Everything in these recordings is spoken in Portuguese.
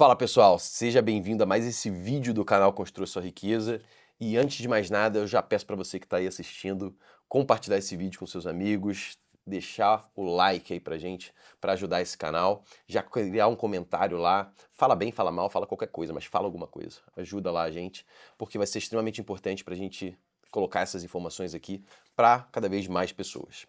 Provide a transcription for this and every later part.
Fala pessoal, seja bem-vindo a mais esse vídeo do canal Construa Sua Riqueza. E antes de mais nada, eu já peço para você que está aí assistindo, compartilhar esse vídeo com seus amigos, deixar o like aí pra gente, para ajudar esse canal, já criar um comentário lá, fala bem, fala mal, fala qualquer coisa, mas fala alguma coisa, ajuda lá a gente, porque vai ser extremamente importante para a gente colocar essas informações aqui para cada vez mais pessoas.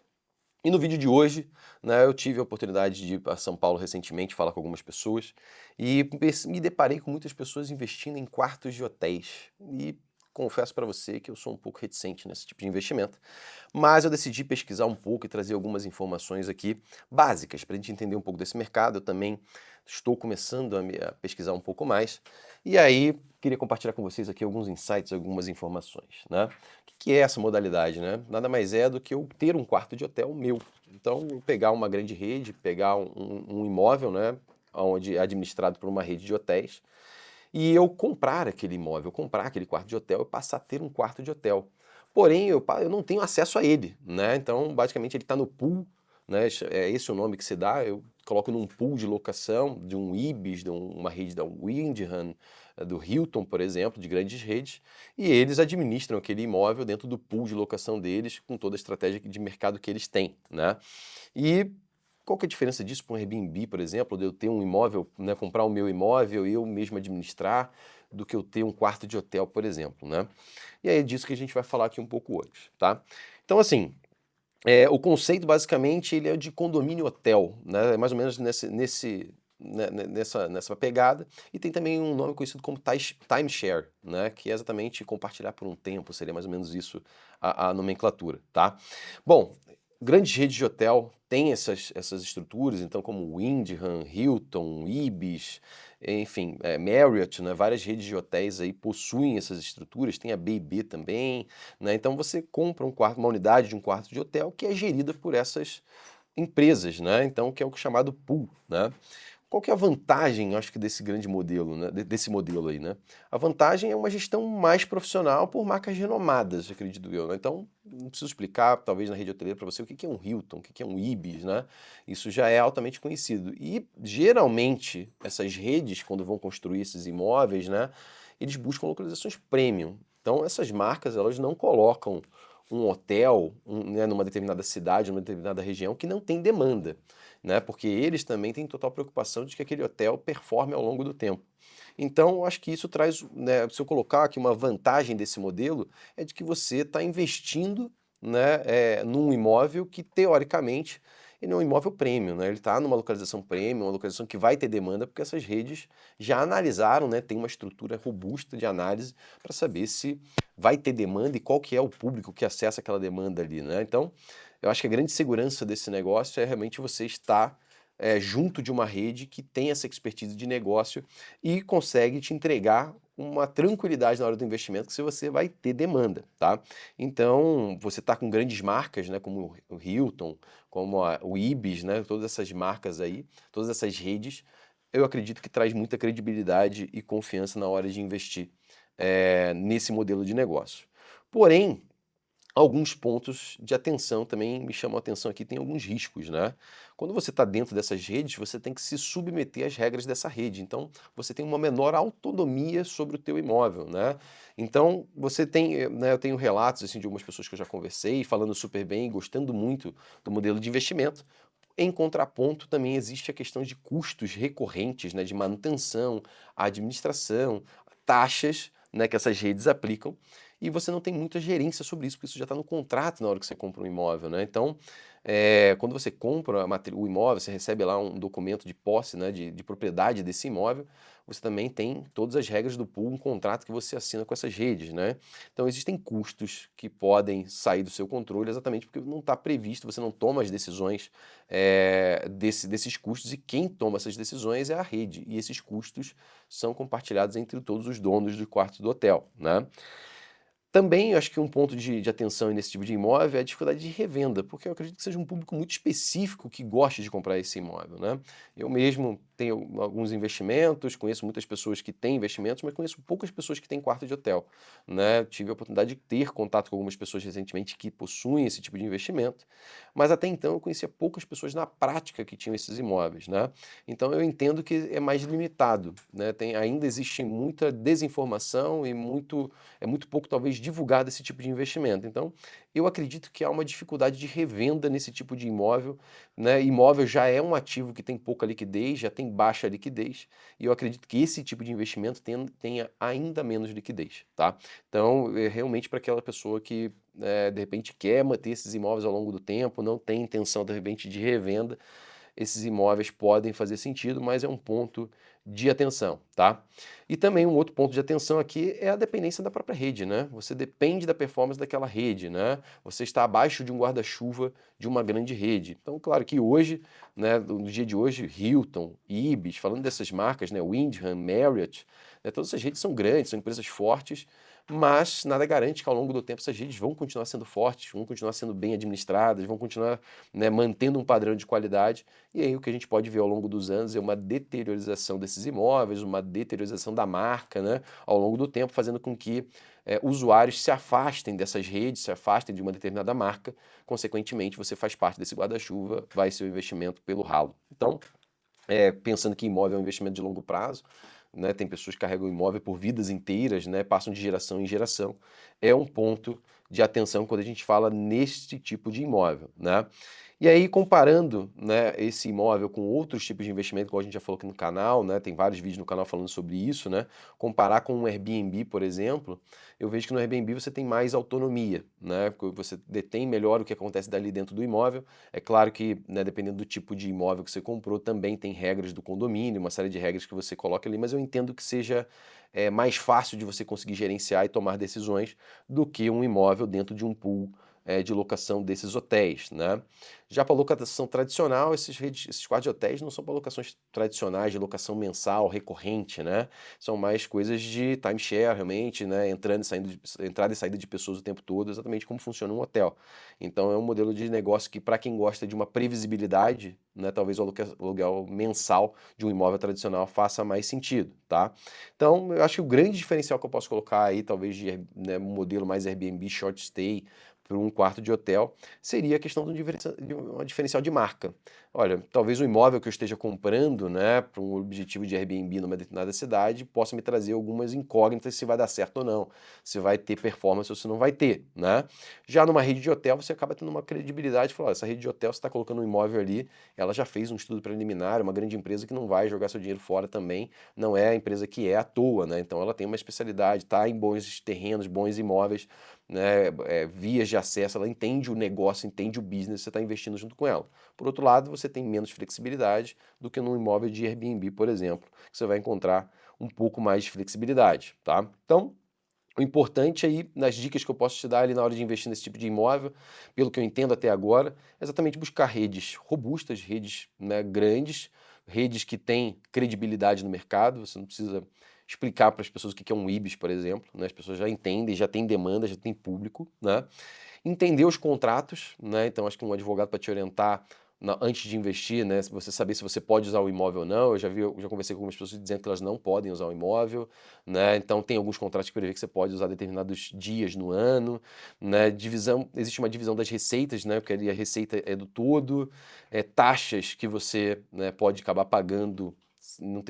E no vídeo de hoje, né, eu tive a oportunidade de ir para São Paulo recentemente, falar com algumas pessoas, e me deparei com muitas pessoas investindo em quartos de hotéis. E confesso para você que eu sou um pouco reticente nesse tipo de investimento, mas eu decidi pesquisar um pouco e trazer algumas informações aqui básicas para a gente entender um pouco desse mercado. Eu também estou começando a pesquisar um pouco mais, e aí queria compartilhar com vocês aqui alguns insights, algumas informações, né? O que é essa modalidade, né? Nada mais é do que eu ter um quarto de hotel meu. Então, eu pegar uma grande rede, pegar um imóvel, né, onde é administrado por uma rede de hotéis, e eu comprar aquele imóvel, comprar aquele quarto de hotel e passar a ter um quarto de hotel. Porém, eu não tenho acesso a ele, né? Então, basicamente, ele está no pool, né? É esse o nome que se dá. Eu coloco num pool de locação de um Ibis, de uma rede da Wyndham, do Hilton, por exemplo, de grandes redes, e eles administram aquele imóvel dentro do pool de locação deles, com toda a estratégia de mercado que eles têm, né? E qual que é a diferença disso para um Airbnb, por exemplo, de eu ter um imóvel, né, comprar o meu imóvel e eu mesmo administrar, do que eu ter um quarto de hotel, por exemplo, né? E aí é disso que a gente vai falar aqui um pouco hoje, tá? Então, assim, o conceito basicamente ele é de condomínio hotel, né? É mais ou menos nessa pegada. E tem também um nome conhecido como timeshare, né? Que é exatamente compartilhar por um tempo, seria mais ou menos isso a nomenclatura, tá? Bom, grandes redes de hotel têm essas estruturas, então como Wyndham, Hilton, Ibis, enfim, Marriott, né? Várias redes de hotéis aí possuem essas estruturas, tem a B&B também, né? Então você compra um quarto, uma unidade de um quarto de hotel que é gerida por essas empresas, né? Então que é o chamado pool, né? Qual que é a vantagem, eu acho que desse grande modelo, né? Desse modelo aí, né? A vantagem é uma gestão mais profissional por marcas renomadas, acredito eu, né? Então não preciso explicar, talvez na rede hoteleira para você o que é um Hilton, o que é um Ibis, né? Isso já é altamente conhecido. E geralmente essas redes, quando vão construir esses imóveis, né? Eles buscam localizações premium. Então essas marcas, elas não colocam um hotel, né, numa determinada cidade, numa determinada região que não tem demanda, né? Porque eles também têm total preocupação de que aquele hotel performe ao longo do tempo. Então, eu acho que isso traz, né, se eu colocar aqui uma vantagem desse modelo, é de que você está investindo, né, num imóvel que, teoricamente, ele é um imóvel premium, né? Ele está numa localização premium, uma localização que vai ter demanda, porque essas redes já analisaram, né, tem uma estrutura robusta de análise para saber se vai ter demanda e qual que é o público que acessa aquela demanda ali, né? Então, eu acho que a grande segurança desse negócio é realmente você estar junto de uma rede que tem essa expertise de negócio e consegue te entregar uma tranquilidade na hora do investimento que você vai ter demanda, tá? Então, você está com grandes marcas, né, como o Hilton, como o Ibis, né, todas essas marcas aí, todas essas redes, eu acredito que traz muita credibilidade e confiança na hora de investir nesse modelo de negócio. Porém, alguns pontos de atenção também me chamam a atenção aqui, tem alguns riscos, né? Quando você está dentro dessas redes, você tem que se submeter às regras dessa rede. Então, você tem uma menor autonomia sobre o teu imóvel, né? Então, você tem, né, eu tenho relatos assim de algumas pessoas que eu já conversei, falando super bem, gostando muito do modelo de investimento. Em contraponto, também existe a questão de custos recorrentes, né, de manutenção, administração, taxas, né, que essas redes aplicam, e você não tem muita gerência sobre isso, porque isso já está no contrato na hora que você compra um imóvel, né? Então, quando você compra o imóvel, você recebe lá um documento de posse, né, de propriedade desse imóvel, você também tem todas as regras do pool, um contrato que você assina com essas redes, né? Então, existem custos que podem sair do seu controle exatamente porque não está previsto, você não toma as decisões desses custos, e quem toma essas decisões é a rede, e esses custos são compartilhados entre todos os donos do quarto do hotel, né? Também acho que um ponto de atenção nesse tipo de imóvel é a dificuldade de revenda, porque eu acredito que seja um público muito específico que goste de comprar esse imóvel, né? Eu mesmo tenho alguns investimentos, conheço muitas pessoas que têm investimentos, mas conheço poucas pessoas que têm quarto de hotel, né? Tive a oportunidade de ter contato com algumas pessoas recentemente que possuem esse tipo de investimento, mas até então eu conhecia poucas pessoas na prática que tinham esses imóveis, né? Então eu entendo que é mais limitado, né? Ainda existe muita desinformação e é muito pouco talvez divulgado esse tipo de investimento. Então, eu acredito que há uma dificuldade de revenda nesse tipo de imóvel, né? Imóvel já é um ativo que tem pouca liquidez, já tem baixa liquidez, e eu acredito que esse tipo de investimento tenha ainda menos liquidez, tá? Então, é realmente para aquela pessoa que de repente quer manter esses imóveis ao longo do tempo, não tem intenção de repente de revenda, esses imóveis podem fazer sentido, mas é um ponto de atenção, tá? E também um outro ponto de atenção aqui é a dependência da própria rede, né? Você depende da performance daquela rede, né? Você está abaixo de um guarda-chuva de uma grande rede. Então, claro que hoje, né, no dia de hoje, Hilton, Ibis, falando dessas marcas, né, Wyndham, Marriott, né, todas essas redes são grandes, são empresas fortes, mas nada garante que ao longo do tempo essas redes vão continuar sendo fortes, vão continuar sendo bem administradas, vão continuar, né, mantendo um padrão de qualidade. E aí o que a gente pode ver ao longo dos anos é uma deteriorização desses imóveis, uma deteriorização da marca, né, ao longo do tempo, fazendo com que usuários se afastem dessas redes, se afastem de uma determinada marca. Consequentemente, você faz parte desse guarda-chuva, vai ser o investimento pelo ralo. Então, pensando que imóvel é um investimento de longo prazo, né, tem pessoas que carregam imóvel por vidas inteiras, né, passam de geração em geração, é um ponto de atenção quando a gente fala neste tipo de imóvel, né? E aí, comparando, né, esse imóvel com outros tipos de investimento, como a gente já falou aqui no canal, né, tem vários vídeos no canal falando sobre isso, né, comparar com um Airbnb, por exemplo, eu vejo que no Airbnb você tem mais autonomia, né, porque você detém melhor o que acontece dali dentro do imóvel. É claro que, né, dependendo do tipo de imóvel que você comprou, também tem regras do condomínio, uma série de regras que você coloca ali, mas eu entendo que seja mais fácil de você conseguir gerenciar e tomar decisões do que um imóvel dentro de um pool de locação desses hotéis, né? Já para locação tradicional, esses quartos de hotéis não são para locações tradicionais de locação mensal, recorrente, né? São mais coisas de timeshare, realmente, né? Entrada e saída de pessoas o tempo todo, exatamente como funciona um hotel. Então é um modelo de negócio que, para quem gosta de uma previsibilidade, né, talvez o aluguel mensal de um imóvel tradicional faça mais sentido, tá? Então, eu acho que o grande diferencial que eu posso colocar aí, talvez de né, um modelo mais Airbnb, short stay, para um quarto de hotel, seria a questão de uma diferencial de marca. Olha, talvez o imóvel que eu esteja comprando, né, para um objetivo de Airbnb numa determinada cidade, possa me trazer algumas incógnitas se vai dar certo ou não, se vai ter performance ou se não vai ter, né? Já numa rede de hotel, você acaba tendo uma credibilidade, falar, essa rede de hotel, você está colocando um imóvel ali, ela já fez um estudo preliminar, uma grande empresa que não vai jogar seu dinheiro fora também, não é a empresa que é à toa, né? Então ela tem uma especialidade, está em bons terrenos, bons imóveis, né, vias de acesso, ela entende o negócio, entende o business, você está investindo junto com ela. Por outro lado, você tem menos flexibilidade do que num imóvel de Airbnb, por exemplo, que você vai encontrar um pouco mais de flexibilidade, tá? Então, o importante aí, nas dicas que eu posso te dar ali na hora de investir nesse tipo de imóvel, pelo que eu entendo até agora, é exatamente buscar redes robustas, redes, né, grandes, redes que têm credibilidade no mercado. Você não precisa explicar para as pessoas o que é um IBIS, por exemplo, né? As pessoas já entendem, já tem demanda, já tem público, né? Entender os contratos, né? Então acho que um advogado para te orientar antes de investir, né? Você saber se você pode usar o imóvel ou não. Eu já conversei com algumas pessoas dizendo que elas não podem usar o imóvel, né? Então tem alguns contratos que prevê que você pode usar determinados dias no ano, né? Existe uma divisão das receitas, né? Porque ali a receita é do todo, taxas que você, né, pode acabar pagando.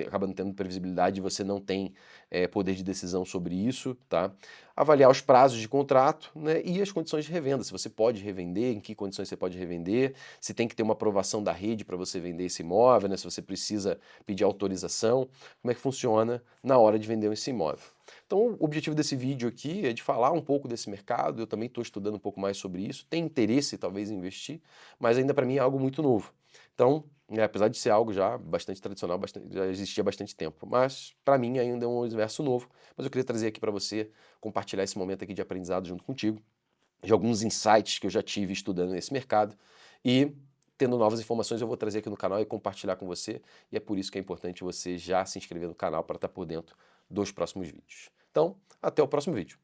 Acaba não tendo previsibilidade, você não tem poder de decisão sobre isso, tá? Avaliar os prazos de contrato, né, e as condições de revenda, se você pode revender, em que condições você pode revender, se tem que ter uma aprovação da rede para você vender esse imóvel, né, se você precisa pedir autorização, como é que funciona na hora de vender esse imóvel. Então, o objetivo desse vídeo aqui é de falar um pouco desse mercado, eu também estou estudando um pouco mais sobre isso, tenho interesse talvez em investir, mas ainda para mim é algo muito novo. Então, apesar de ser algo já bastante tradicional, já existia há bastante tempo, mas para mim ainda é um universo novo, mas eu queria trazer aqui para você, compartilhar esse momento aqui de aprendizado junto contigo, de alguns insights que eu já tive estudando nesse mercado e tendo novas informações eu vou trazer aqui no canal e compartilhar com você, e é por isso que é importante você já se inscrever no canal para estar por dentro dos próximos vídeos. Então, até o próximo vídeo.